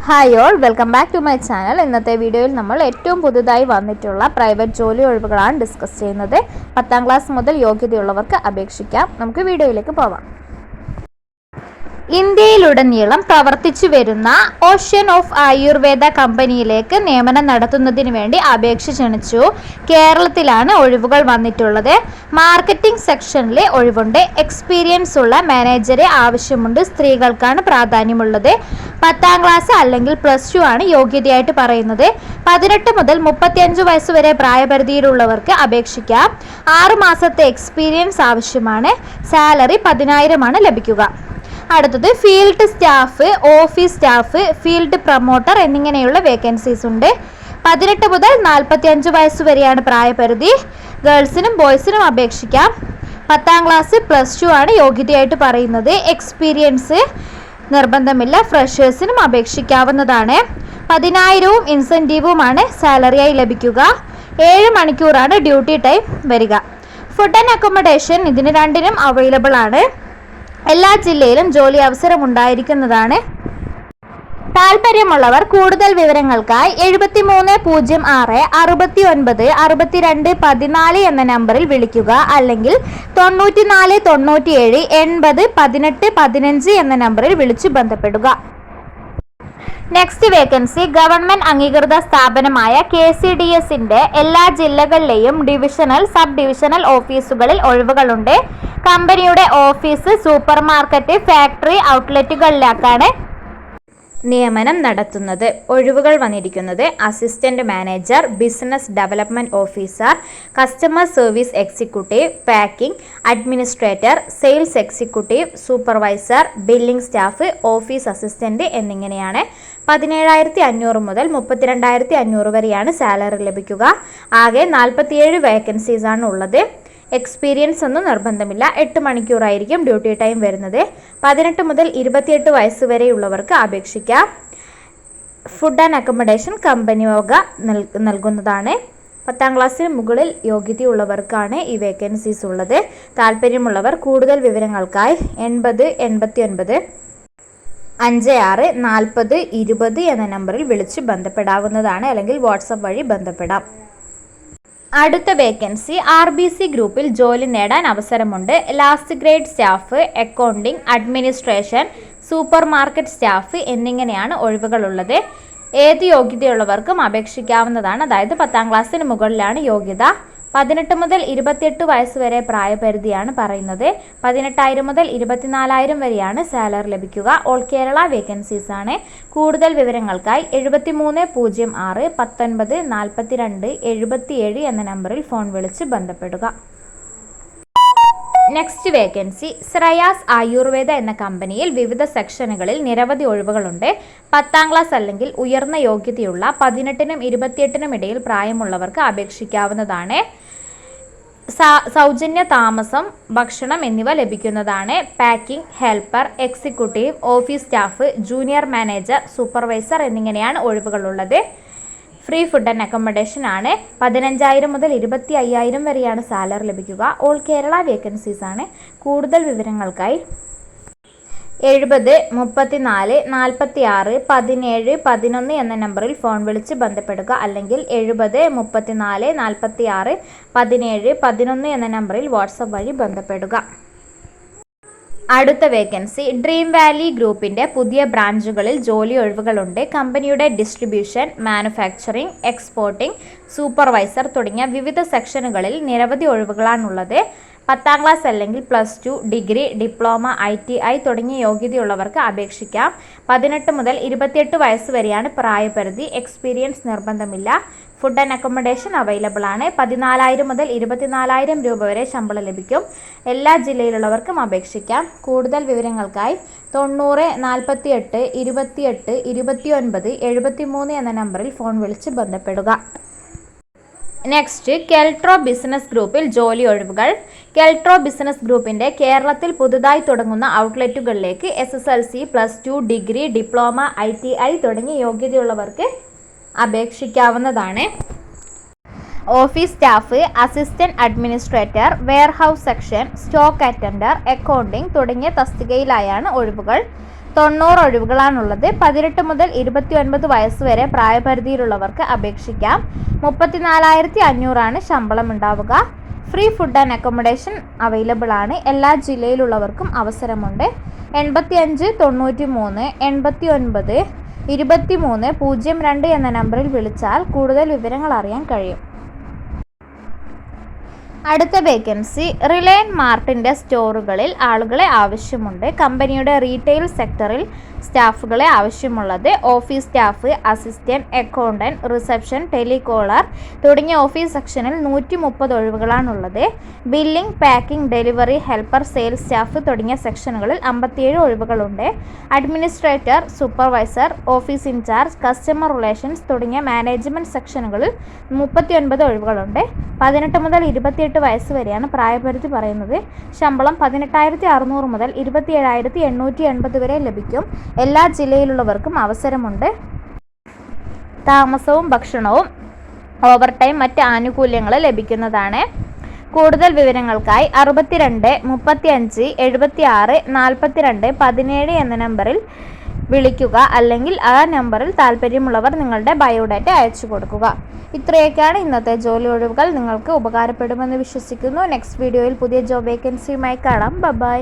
Hi all, welcome back to my channel. ഇന്നത്തെ വീഡിയോയിൽ നമ്മൾ ഏറ്റവും പുതുതായി വന്നിട്ടുള്ള പ്രൈവറ്റ് ജോലി ഒഴിവുകളാണ് ഡിസ്കസ് ചെയ്യുന്നത്. 10ാം ക്ലാസ് മുതൽ യോഗ്യതയുള്ളവർക്ക് അപേക്ഷിക്കാം. നമുക്ക് വീഡിയോയിലേക്ക് പോവാം. ഇന്ത്യയിലുടനീളം പ്രവർത്തിച്ചു വരുന്ന ഓഷ്യൻ ഓഫ് ആയുർവേദ കമ്പനിയിലേക്ക് നിയമനം നടത്തുന്നതിന് വേണ്ടി അപേക്ഷ ക്ഷണിച്ചു. കേരളത്തിലാണ് ഒഴിവുകൾ വന്നിട്ടുള്ളത്. മാർക്കറ്റിംഗ് സെക്ഷനിലെ ഒഴിവുണ്ട്. എക്സ്പീരിയൻസ് ഉള്ള മാനേജറെ ആവശ്യമുണ്ട്. സ്ത്രീകൾക്കാണ് പ്രാധാന്യമുള്ളത്. 10ാം ക്ലാസ് അല്ലെങ്കിൽ +2 ആണ് യോഗ്യതയായിട്ട് പറയുന്നത്. 18 മുതൽ 35 വയസ്സ് വരെ പ്രായപരിധിയിലുള്ളവർക്ക് അപേക്ഷിക്കാം. 6 മാസത്തെ എക്സ്പീരിയൻസ് ആവശ്യമാണ്. സാലറി 10,000 ആണ് ലഭിക്കുക. അടുത്തത് field staff, office staff, field promoter എന്നിങ്ങനെയുള്ള വേക്കൻസീസ് ഉണ്ട്. 18 മുതൽ 45 വയസ്സ് വരെയാണ് പ്രായപരിധി. ഗേൾസിനും ബോയ്സിനും അപേക്ഷിക്കാം. 10ാം ക്ലാസ് +2 ആണ് യോഗ്യതയായിട്ട് പറയുന്നത്. എക്സ്പീരിയൻസ് നിർബന്ധമില്ല. ഫ്രഷേഴ്സിനും അപേക്ഷിക്കാവുന്നതാണ്. 10,000 ഇൻസെൻറ്റീവുമാണ് സാലറിയായി ലഭിക്കുക. 7 മണിക്കൂറാണ് ഡ്യൂട്ടി ടൈം വരിക. ഫുഡ് ആൻഡ് അക്കോമഡേഷൻ ഇതിന് രണ്ടിനും അവൈലബിൾ ആണ്. എല്ലാ ജില്ലയിലും ജോലി അവസരം ഉണ്ടായിരിക്കുന്നതാണ്. താല്പര്യമുള്ളവർ കൂടുതൽ വിവരങ്ങൾക്കായി 7306 69 62 14 എന്ന നമ്പറിൽ വിളിക്കുക, അല്ലെങ്കിൽ 94 97 80 18 15 എന്ന നമ്പറിൽ വിളിച്ചു ബന്ധപ്പെടുക. നെക്സ്റ്റ് വേക്കൻസി ഗവൺമെന്റ് അംഗീകൃത സ്ഥാപനമായ KCDSന്റെ എല്ലാ ജില്ലകളിലെയും ഡിവിഷണൽ, സബ് ഡിവിഷണൽ ഓഫീസുകളിൽ ഒഴിവുകളുണ്ട്. കമ്പനിയുടെ ഓഫീസ്, സൂപ്പർ മാർക്കറ്റ്, ഫാക്ടറി ഔട്ട്ലെറ്റുകളിലേക്കാണ് നിയമനം നടത്തുന്നത്. ഒഴിവുകൾ വന്നിരിക്കുന്നത് assistant manager, business development officer, customer service executive, packing administrator, sales executive, supervisor, billing staff, office assistant എന്നിങ്ങനെയാണ്. 17,500 മുതൽ 32,500 വരെയാണ് സാലറി ലഭിക്കുക. ആകെ 47 വേക്കൻസീസ് ആണ് ഉള്ളത്. എക്സ്പീരിയൻസ് ഒന്നും നിർബന്ധമില്ല. 8 മണിക്കൂറായിരിക്കും ഡ്യൂട്ടി ടൈം വരുന്നത്. 18 മുതൽ 28 വയസ്സ് വരെയുള്ളവർക്ക് അപേക്ഷിക്കാം. ഫുഡ് ആൻഡ് അക്കോമഡേഷൻ കമ്പനി വക നൽകുന്നതാണ്. 10ാം ക്ലാസ്സിന് മുകളിൽ യോഗ്യതയുള്ളവർക്കാണ് ഈ വേക്കൻസീസ് ഉള്ളത്. താല്പര്യമുള്ളവർ കൂടുതൽ വിവരങ്ങൾക്കായി 80 89 56 40 20 എന്ന നമ്പറിൽ വിളിച്ച് ബന്ധപ്പെടാവുന്നതാണ്, അല്ലെങ്കിൽ വാട്സപ്പ് വഴി ബന്ധപ്പെടാം. അടുത്ത വേക്കൻസി RBC ഗ്രൂപ്പിൽ ജോലി നേടാൻ അവസരമുണ്ട്. Last grade staff, accounting, administration, super market staff എന്നിങ്ങനെയാണ് ഒഴിവുകളുള്ളത്. ഏത് യോഗ്യതയുള്ളവർക്കും അപേക്ഷിക്കാവുന്നതാണ്. അതായത് 10ാം ക്ലാസ്സിന് മുകളിലാണ് യോഗ്യത. 18 മുതൽ 28 വയസ്സ് വരെ പ്രായപരിധിയാണ് പറയുന്നത്. 18,000 മുതൽ 24,000 വരെയാണ് സാലറി ലഭിക്കുക. ഓൾ കേരള വേക്കൻസീസ് ആണ്. കൂടുതൽ വിവരങ്ങൾക്കായി 7306 19 42 77 എന്ന നമ്പറിൽ ഫോൺ വിളിച്ച് ബന്ധപ്പെടുക. നെക്സ്റ്റ് വേക്കൻസി ശ്രേയാസ് ആയുർവേദ എന്ന കമ്പനിയിൽ വിവിധ സെക്ഷനുകളിൽ നിരവധി ഒഴിവുകളുണ്ട്. 10ാം ക്ലാസ് അല്ലെങ്കിൽ ഉയർന്ന യോഗ്യതയുള്ള 18നും 28നും ഇടയിൽ പ്രായമുള്ളവർക്ക് അപേക്ഷിക്കാവുന്നതാണ്. സൗജന്യ താമസം, ഭക്ഷണം എന്നിവ ലഭിക്കുന്നതാണ്. Packing helper, executive, office staff, junior manager, supervisor എന്നിങ്ങനെയാണ് ഒഴിവുകളുള്ളത്. ഫ്രീ ഫുഡ് ആൻഡ് അക്കോമഡേഷൻ ആണ്. 15,000 മുതൽ 25,000 വരെയാണ് സാലറി ലഭിക്കുക. ഓൾ കേരള വേക്കൻസീസ് ആണ്. കൂടുതൽ വിവരങ്ങൾക്കായി 70 34 46 17 11 എന്ന നമ്പറിൽ ഫോൺ വിളിച്ച് ബന്ധപ്പെടുക, അല്ലെങ്കിൽ 70 34 46 17 11 എന്ന നമ്പറിൽ വാട്സപ്പ് വഴി ബന്ധപ്പെടുക. അടുത്ത വേക്കൻസി ഡ്രീം വാലി ഗ്രൂപ്പിന്റെ പുതിയ ബ്രാഞ്ചുകളിൽ ജോലി ഒഴിവുകളുണ്ട്. കമ്പനിയുടെ ഡിസ്ട്രിബ്യൂഷൻ, മാനുഫാക്ചറിംഗ്, എക്സ്പോർട്ടിംഗ്, സൂപ്പർവൈസർ തുടങ്ങിയ വിവിധ സെക്ഷനുകളിൽ നിരവധി ഒഴിവുകളാണുള്ളത്. 10ാം ക്ലാസ് അല്ലെങ്കിൽ +2, ഡിഗ്രി, ഡിപ്ലോമ, ITI തുടങ്ങിയ യോഗ്യതയുള്ളവർക്ക് അപേക്ഷിക്കാം. 18 മുതൽ 28 വയസ്സ് വരെയാണ് പ്രായപരിധി. എക്സ്പീരിയൻസ് നിർബന്ധമില്ല. ഫുഡ് ആൻഡ് അക്കോമഡേഷൻ അവൈലബിൾ ആണ്. 14,000 മുതൽ 24,000 രൂപ വരെ ശമ്പളം ലഭിക്കും. എല്ലാ ജില്ലയിലുള്ളവർക്കും അപേക്ഷിക്കാം. കൂടുതൽ വിവരങ്ങൾക്കായി 90 48 28 29 73 എന്ന നമ്പറിൽ ഫോൺ വിളിച്ച് ബന്ധപ്പെടുക. നെക്സ്റ്റ് കെൽട്രോ ബിസിനസ് ഗ്രൂപ്പിൽ ജോലി ഒഴിവുകൾ. കെൽട്രോ ബിസിനസ് ഗ്രൂപ്പിന്റെ കേരളത്തിൽ പുതുതായി തുടങ്ങുന്ന ഔട്ട്ലെറ്റുകളിലേക്ക് SSLC, +2, ഡിഗ്രി, ഡിപ്ലോമ, ITI തുടങ്ങിയ യോഗ്യതയുള്ളവർക്ക് അപേക്ഷിക്കാവുന്നതാണ്. Office staff, assistant administrator, warehouse section, stock attender, accounting തുടങ്ങിയ തസ്തികയിലായാണ് ഒഴിവുകൾ. 90 ഒഴിവുകളാണുള്ളത്. 18 മുതൽ 29 വയസ്സ് വരെ പ്രായപരിധിയിലുള്ളവർക്ക് അപേക്ഷിക്കാം. 34,500 ശമ്പളം ഉണ്ടാവുക. Free food and accommodation available ആണ്. എല്ലാ ജില്ലയിലുള്ളവർക്കും അവസരമുണ്ട്. 85 93 89 23 02 എന്ന നമ്പറിൽ വിളിച്ചാൽ കൂടുതൽ വിവരങ്ങൾ അറിയാൻ കഴിയും. അടുത്ത വേക്കൻസി റിലയൻസ് മാർട്ടിൻ്റെ സ്റ്റോറുകളിൽ ആളുകളെ ആവശ്യമുണ്ട്. കമ്പനിയുടെ റീറ്റെയിൽ സെക്ടറിൽ സ്റ്റാഫുകളെ ആവശ്യമുള്ളത്. Office staff, assistant, accountant, reception, telecaller തുടങ്ങിയ ഓഫീസ് സെക്ഷനിൽ 130 ഒഴിവുകളാണുള്ളത്. Billing, packing, delivery, helper, sales staff തുടങ്ങിയ സെക്ഷനുകളിൽ 57 ഒഴിവുകളുണ്ട്. Administrator, supervisor, office in charge, customer relations തുടങ്ങിയ മാനേജ്മെൻറ്റ് സെക്ഷനുകളിൽ 39 ഒഴിവുകളുണ്ട്. 18 മുതൽ 28 വയസ്സ് വരെയാണ് പ്രായപരിധി പറയുന്നത്. ശമ്പളം 18,600 മുതൽ 27,880 വരെ ലഭിക്കും. എല്ലാ ജില്ലയിലുള്ളവർക്കും അവസരമുണ്ട്. താമസവും ഭക്ഷണവും ഓവർ ടൈം മറ്റ് ആനുകൂല്യങ്ങൾ ലഭിക്കുന്നതാണ്. കൂടുതൽ വിവരങ്ങൾക്കായി 62 35 76 42 17 എന്ന നമ്പറിൽ വിളിക്കുക. അല്ലെങ്കിൽ ആ നമ്പറിൽ താല്പര്യമുള്ളവർ നിങ്ങളുടെ ബയോഡാറ്റ അയച്ചു കൊടുക്കുക. ഇത്രയൊക്കെയാണ് ഇന്നത്തെ ജോലി ഒഴിവുകൾ. നിങ്ങൾക്ക് ഉപകാരപ്പെടുമെന്ന് വിശ്വസിക്കുന്നു. നെക്സ്റ്റ് വീഡിയോയിൽ പുതിയ ജോബ് വേക്കൻസിയുമായി കാണാം. ബൈ.